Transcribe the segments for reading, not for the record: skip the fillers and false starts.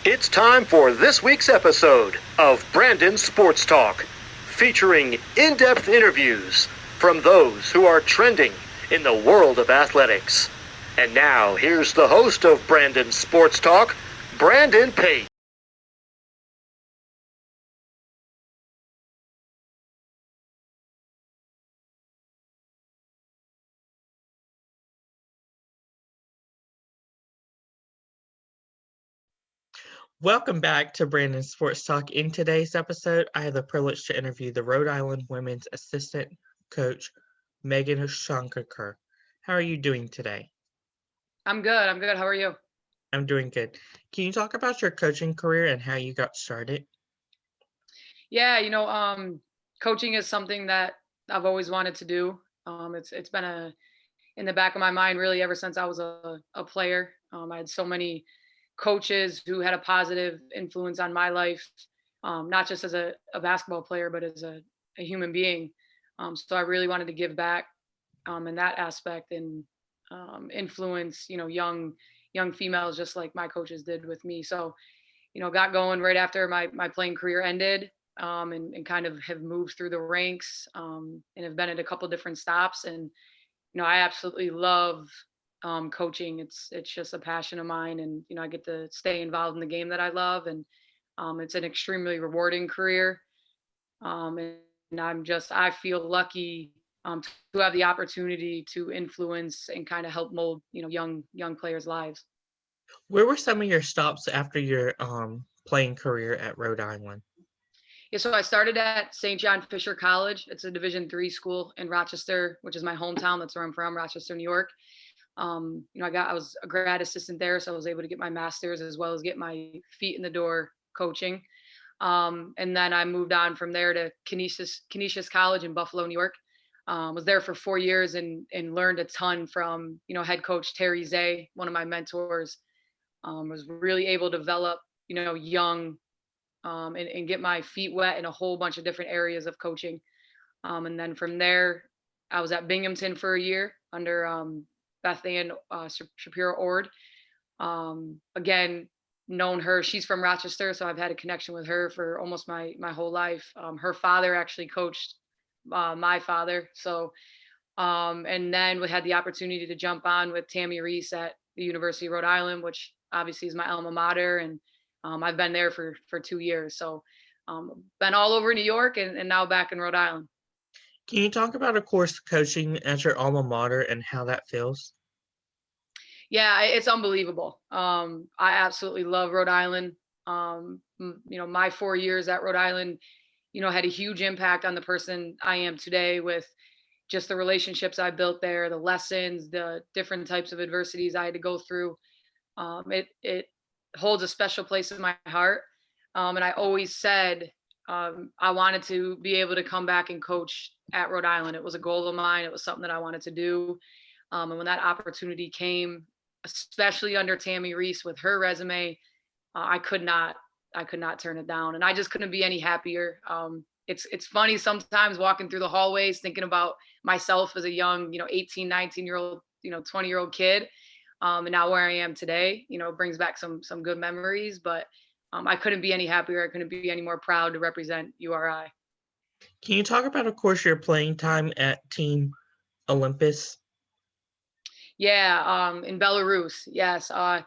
It's time for this week's episode of Brandon Sports Talk, featuring in-depth interviews from those who are trending in the world of athletics. And now, here's the host of Brandon Sports Talk, Brandon Pate. Welcome back to Brandon Sports Talk. In today's episode, I have the privilege to interview the Rhode Island women's assistant coach, Megan Shoniker. How are you doing today? I'm good. How are you? I'm doing good. Can you talk about your coaching career and how you got started? Yeah, coaching is something that I've always wanted to do. It's been in the back of my mind really ever since I was a player. I had so many coaches who had a positive influence on my life, not just as a basketball player, but as a human being. So I really wanted to give back in that aspect and influence, young females just like my coaches did with me. So, got going right after my playing career ended, and kind of have moved through the ranks, and have been at a couple different stops. And, I absolutely love coaching. It's just a passion of mine, and I get to stay involved in the game that I love, and it's an extremely rewarding career. And I feel lucky to have the opportunity to influence and kind of help mold, young players' lives. Where were some of your stops after your playing career at Rhode Island? Yeah, so I started at St. John Fisher College. It's a Division III school in Rochester, which is my hometown. That's where I'm from, Rochester, New York. I was a grad assistant there, so I was able to get my master's as well as get my feet in the door coaching. And then I moved on from there to Canisius College in Buffalo, New York. Was there for 4 years and learned a ton from, head coach Terry Zay, one of my mentors. Was really able to develop, young, and get my feet wet in a whole bunch of different areas of coaching. And then from there, I was at Binghamton for a year under Beth Ann Shapiro Ord. Again, known her. She's from Rochester, so I've had a connection with her for almost my whole life. Her father actually coached my father. So, and then we had the opportunity to jump on with Tammy Reese at the University of Rhode Island, which obviously is my alma mater. And I've been there for 2 years. So, been all over New York and now back in Rhode Island. Can you talk about a course coaching at your alma mater and how that feels? Yeah, it's unbelievable. I absolutely love Rhode Island. My 4 years at Rhode Island, had a huge impact on the person I am today with just the relationships I built there, the lessons, the different types of adversities I had to go through. It holds a special place in my heart. And I always said I wanted to be able to come back and coach at Rhode Island. It was a goal of mine. It was something that I wanted to do. And when that opportunity came, especially under Tammy Reese with her resume, I could not turn it down, and I just couldn't be any happier. It's funny sometimes walking through the hallways thinking about myself as a young, 18, 19-year-old, 20-year-old kid, and now where I am today, brings back some good memories. But I couldn't be any happier. I couldn't be any more proud to represent URI. Can you talk about, of course, your playing time at Team Olympus? Yeah, in Belarus, yes. I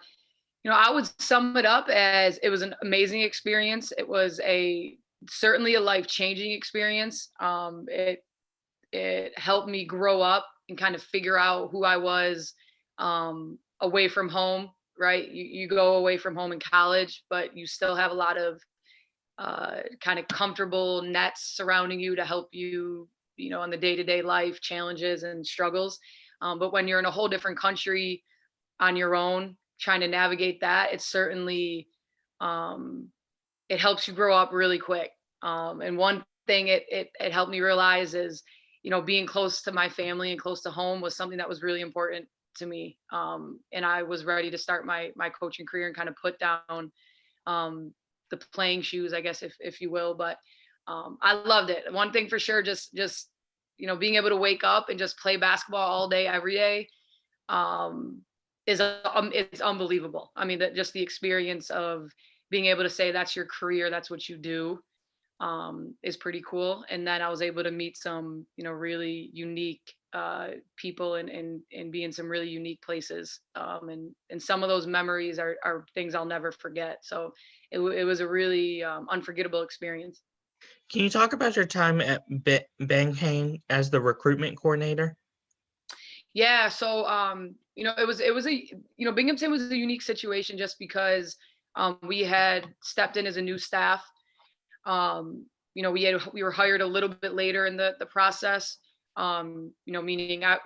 would sum it up as it was an amazing experience. It was certainly a life-changing experience. It helped me grow up and kind of figure out who I was away from home. Right, you go away from home in college, but you still have a lot of kind of comfortable nets surrounding you to help you, on the day-to-day life challenges and struggles. But when you're in a whole different country on your own, trying to navigate that, it's certainly it helps you grow up really quick. And one thing it helped me realize is, being close to my family and close to home was something that was really important to me. And I was ready to start my coaching career and kind of put down the playing shoes, I guess, if you will. But I loved it. One thing for sure, just being able to wake up and just play basketball all day, every day, it's unbelievable. I mean, that just the experience of being able to say that's your career, that's what you do, is pretty cool. And then I was able to meet some, really unique people and be in some really unique places. And some of those memories are things I'll never forget. So it was a really unforgettable experience. Can you talk about your time at Binghamton as the recruitment coordinator? Yeah. So, Binghamton was a unique situation just because we had stepped in as a new staff. We were hired a little bit later in the process. Meaning I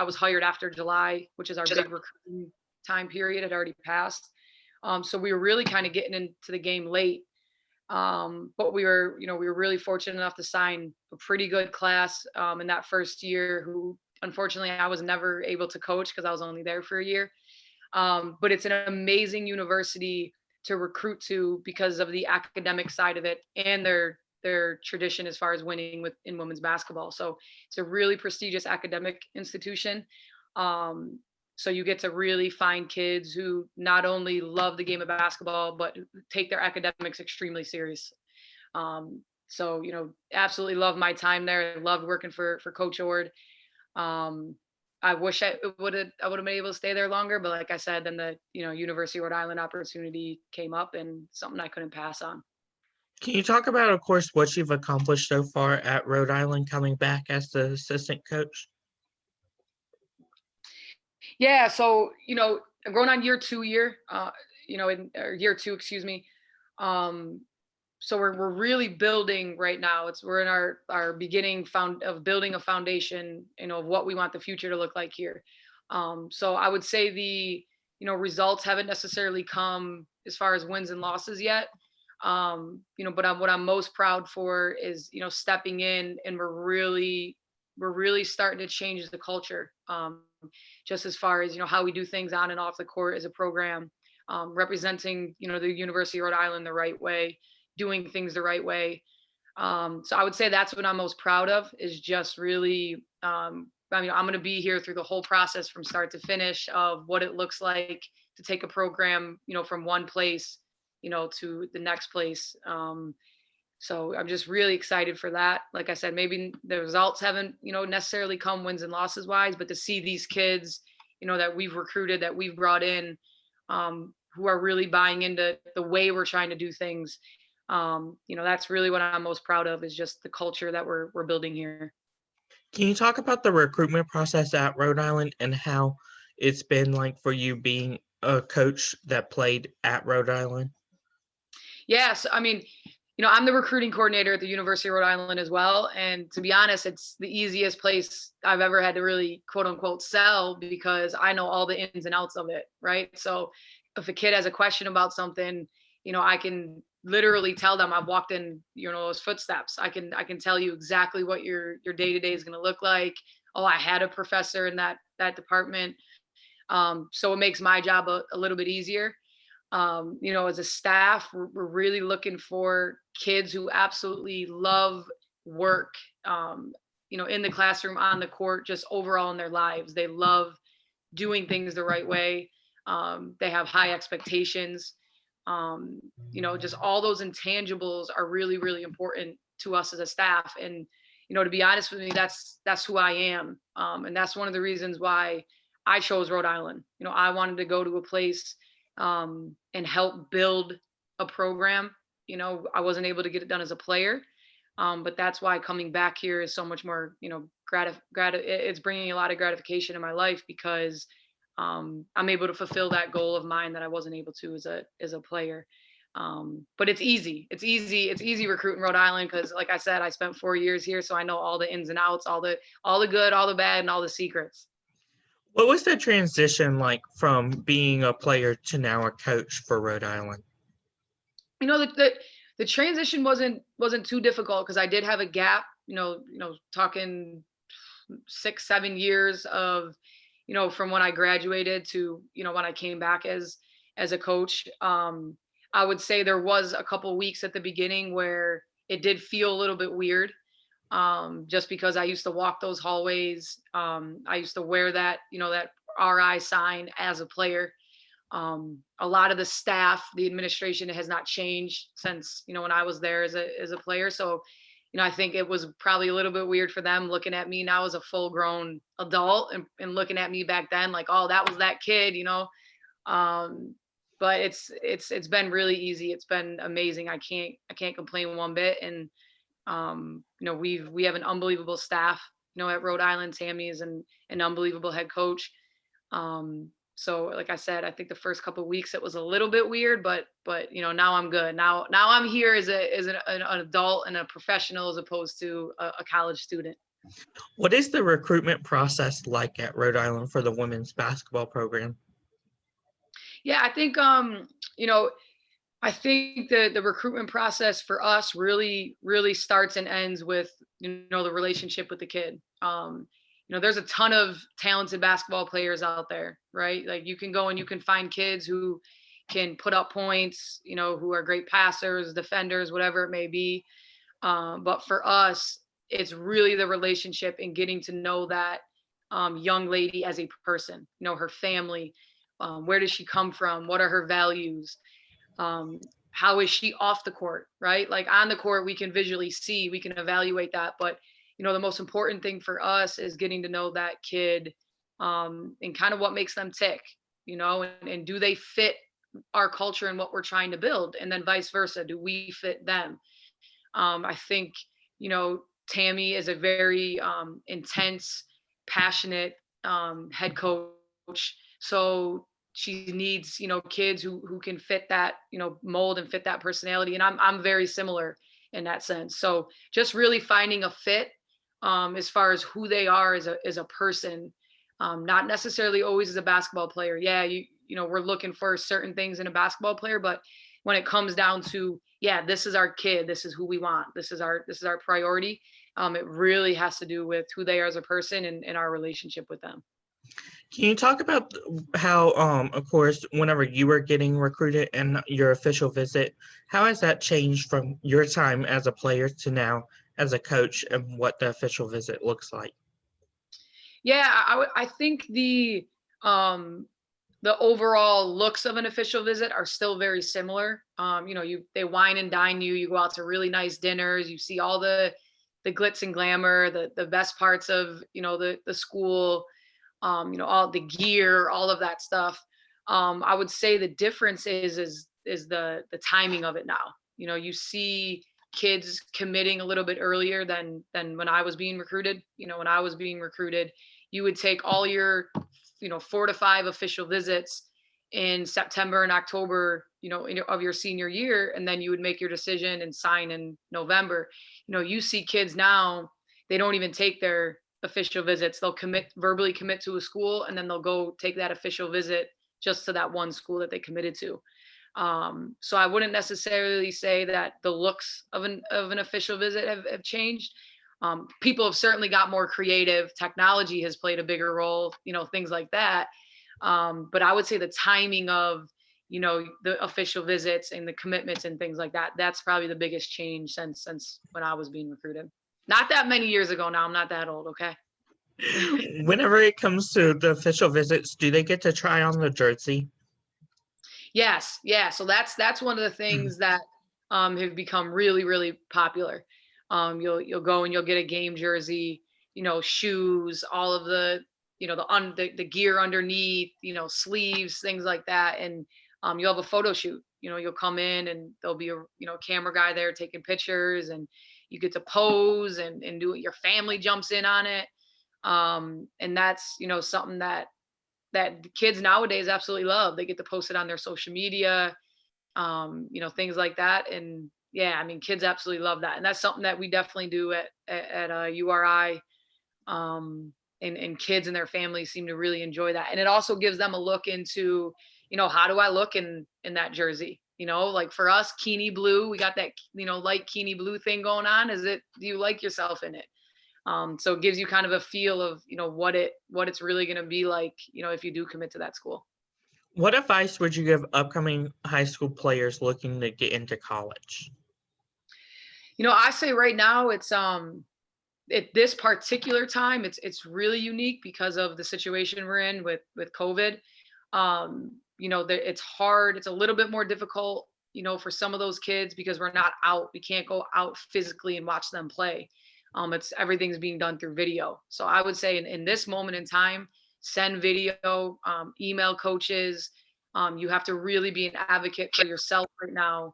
was hired after July, which is our big recruiting time period, had already passed. So we were really kind of getting into the game late. But we were really fortunate enough to sign a pretty good class in that first year, who unfortunately I was never able to coach because I was only there for a year. But it's an amazing university to recruit to because of the academic side of it and their tradition as far as winning in women's basketball. So it's a really prestigious academic institution. So you get to really find kids who not only love the game of basketball, but take their academics extremely serious. So, absolutely love my time there. I loved working for Coach Ord. I wish I would have been able to stay there longer, but like I said, then the University of Rhode Island opportunity came up, and something I couldn't pass on. Can you talk about, of course, what you've accomplished so far at Rhode Island, coming back as the assistant coach? Yeah, so I'm going on year two, excuse me. So we're really building right now. We're in our beginning of building a foundation, of what we want the future to look like here. So I would say the results haven't necessarily come as far as wins and losses yet. But what I'm most proud for is stepping in, and we're really starting to change the culture. Just as far as how we do things on and off the court as a program, representing the University of Rhode Island the right way, doing things the right way. So I would say that's what I'm most proud of, is just really, I'm going to be here through the whole process from start to finish of what it looks like to take a program, from one place, to the next place. So I'm just really excited for that. Like I said, maybe the results haven't, necessarily come wins and losses wise, but to see these kids, that we've recruited, that we've brought in, who are really buying into the way we're trying to do things. That's really what I'm most proud of, is just the culture that we're building here. Can you talk about the recruitment process at Rhode Island and how it's been like for you being a coach that played at Rhode Island? Yes. I'm the recruiting coordinator at the University of Rhode Island as well. And to be honest, it's the easiest place I've ever had to really, quote unquote, sell, because I know all the ins and outs of it. Right. So if a kid has a question about something, I can literally tell them. I've walked in, those footsteps. I can tell you exactly what your day-to-day is going to look like. Oh, I had a professor in that department. So it makes my job a little bit easier. As a staff, we're really looking for kids who absolutely love work, in the classroom, on the court, just overall in their lives. They love doing things the right way. They have high expectations. Just all those intangibles are really, really important to us as a staff. And, to be honest with me, that's who I am. And that's one of the reasons why I chose Rhode Island. I wanted to go to a place and help build a program. I wasn't able to get it done as a player, but that's why coming back here is so much more, it's bringing a lot of gratification in my life, because I'm able to fulfill that goal of mine that I wasn't able to as a player. But it's easy recruiting Rhode Island, because like I said, I spent 4 years here, so I know all the ins and outs, all the good, all the bad, and all the secrets. What was the transition like from being a player to now a coach for Rhode Island? The transition wasn't too difficult, because I did have a gap, talking 6-7 years of, from when I graduated to, when I came back as a coach. I would say there was a couple weeks at the beginning where it did feel a little bit weird. Just because I used to walk those hallways. I used to wear that, that RI sign as a player. A lot of the staff, the administration has not changed since, when I was there as a player. So, I think it was probably a little bit weird for them looking at me now as a full grown adult and looking at me back then like, oh, that was that kid, um, but it's been really easy. It's been amazing. I can't complain one bit. And we have an unbelievable staff. At Rhode Island, Tammy is an unbelievable head coach. So like I said, I think the first couple of weeks it was a little bit weird, but now I'm good. Now I'm here as an adult and a professional as opposed to a college student. What is the recruitment process like at Rhode Island for the women's basketball program? Yeah, I think I think the recruitment process for us really, really starts and ends with, the relationship with the kid. There's a ton of talented basketball players out there, right? Like you can go and you can find kids who can put up points, who are great passers, defenders, whatever it may be. But for us, it's really the relationship and getting to know that young lady as a person, her family, where does she come from? What are her values? How is she off the court, right? Like on the court, we can visually see, we can evaluate that. But, the most important thing for us is getting to know that kid and kind of what makes them tick, and do they fit our culture and what we're trying to build? And then vice versa, do we fit them? I think, Tammy is a very intense, passionate head coach. So she needs, kids who can fit that, mold and fit that personality. And I'm very similar in that sense. So just really finding a fit as far as who they are as a person, not necessarily always as a basketball player. Yeah, we're looking for certain things in a basketball player, but when it comes down to, yeah, this is our kid, this is who we want, this is our priority. It really has to do with who they are as a person and our relationship with them. Can you talk about how, of course, whenever you were getting recruited and your official visit, how has that changed from your time as a player to now as a coach and what the official visit looks like? Yeah, I think the overall looks of an official visit are still very similar. They wine and dine you. You go out to really nice dinners. You see all the glitz and glamour, the best parts of the school. All the gear, all of that stuff. I would say the difference is the timing of it now. You see kids committing a little bit earlier than when I was being recruited. When I was being recruited, you would take all your 4 to 5 official visits in September and October, of your senior year, and then you would make your decision and sign in November. You see kids now, they don't even take their official visits. They'll verbally commit to a school, and then they'll go take that official visit just to that one school that they committed to. So I wouldn't necessarily say that the looks of an official visit have changed. People have certainly got more creative. Technology has played a bigger role, things like that. But I would say the timing of, the official visits and the commitments and things like that, that's probably the biggest change since when I was being recruited. Not that many years ago now. I'm not that old, okay? Whenever it comes to the official visits, do they get to try on the jersey? Yes. Yeah. So that's one of the things that have become really, really popular. You'll go and you'll get a game jersey, shoes, all of the, the gear underneath, sleeves, things like that. And you'll have a photo shoot. You'll come in and there'll be a camera guy there taking pictures, and you get to pose and do it. Your family jumps in on it. And that's, something that the kids nowadays absolutely love. They get to post it on their social media, things like that. And yeah, I mean, kids absolutely love that. And that's something that we definitely do at URI. And kids and their families seem to really enjoy that. And it also gives them a look into, how do I look in that jersey? Like for us, Keene blue, we got that, light Keene blue thing going on. Do you like yourself in it? So it gives you kind of a feel of, what it's really going to be like, if you do commit to that school. What advice would you give upcoming high school players looking to get into college? I say right now it's, at this particular time, it's really unique because of the situation we're in with COVID. it's hard. It's a little bit more difficult, for some of those kids because we're not out. We can't go out physically and watch them play. Everything's being done through video. So I would say in this moment in time, send video, email coaches. You have to really be an advocate for yourself right now,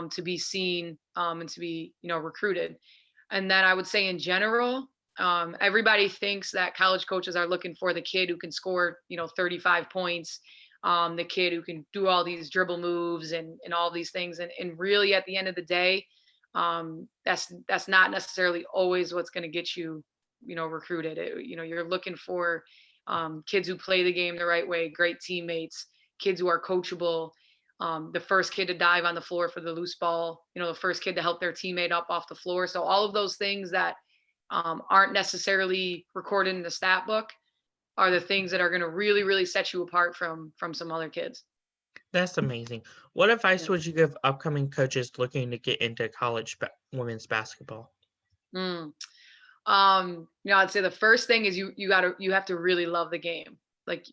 to be seen, and to be, recruited. And then I would say in general, everybody thinks that college coaches are looking for the kid who can score, 35 points, the kid who can do all these dribble moves and all these things. And really at the end of the day, that's not necessarily always what's going to get you, recruited. You're looking for kids who play the game the right way, great teammates, kids who are coachable, the first kid to dive on the floor for the loose ball, the first kid to help their teammate up off the floor. So all of those things that aren't necessarily recorded in the stat book are the things that are going to really, really set you apart from some other kids. That's amazing. What advice would you give upcoming coaches looking to get into college women's basketball? I'd say the first thing is you have to really love the game. Like,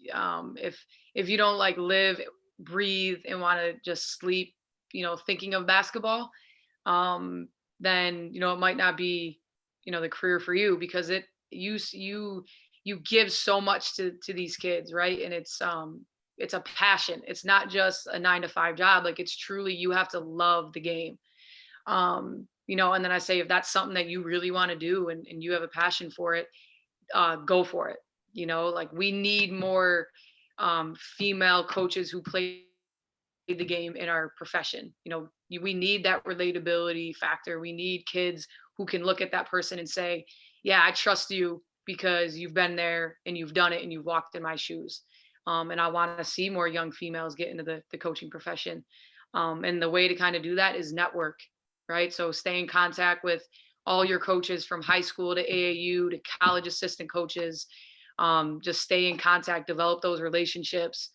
if you don't like live, breathe, and want to just sleep, thinking of basketball, then, it might not be, the career for you, because you give so much to these kids, right? And it's a passion. It's not just a 9-to-5 job. Like, it's truly, you have to love the game. And then I say, if that's something that you really want to do and you have a passion for it, go for it. Like, we need more female coaches who play the game in our profession. We need that relatability factor. We need kids who can look at that person and say, yeah, I trust you because you've been there and you've done it and you've walked in my shoes. And I want to see more young females get into the coaching profession. And the way to kind of do that is network, right? So stay in contact with all your coaches from high school to AAU to college assistant coaches. Just stay in contact, develop those relationships.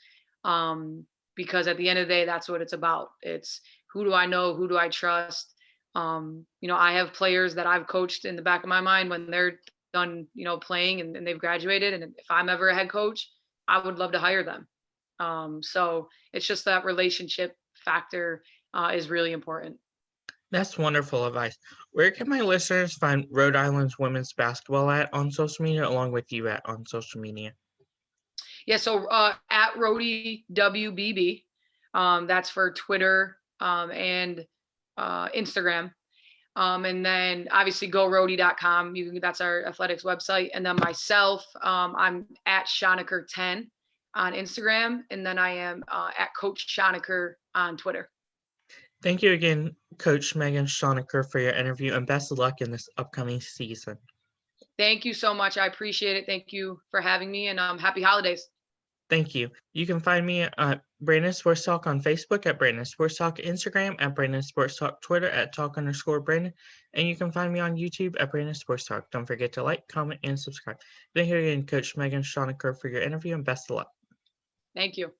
Because at the end of the day, that's what it's about. It's who do I know? Who do I trust? I have players that I've coached in the back of my mind when they're done, playing and they've graduated. And if I'm ever a head coach, I would love to hire them. So it's just that relationship factor is really important. That's wonderful advice. Where can my listeners find Rhode Island's women's basketball on social media, along with you on social media? Yeah, so at Rhody WBB, that's for Twitter and Instagram. And then obviously gorhody.com. That's our athletics website. And then myself, I'm at Shoniker10 on Instagram. And then I am at Coach Shoniker on Twitter. Thank you again, Coach Megan Shoniker, for your interview, and best of luck in this upcoming season. Thank you so much. I appreciate it. Thank you for having me, and happy holidays. Thank you. You can find me at Brandon Sports Talk on Facebook, at Brandon Sports Talk Instagram, at Brandon Sports Talk Twitter, at talk_Brandon, and you can find me on YouTube at Brandon Sports Talk. Don't forget to like, comment, and subscribe. Thank you again, Coach Megan Shoniker, for your interview, and best of luck. Thank you.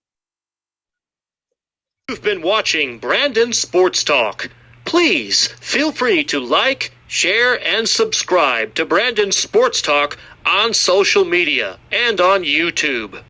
You've been watching Brandon Sports Talk. Please feel free to like, share, and subscribe to Brandon Sports Talk on social media and on YouTube.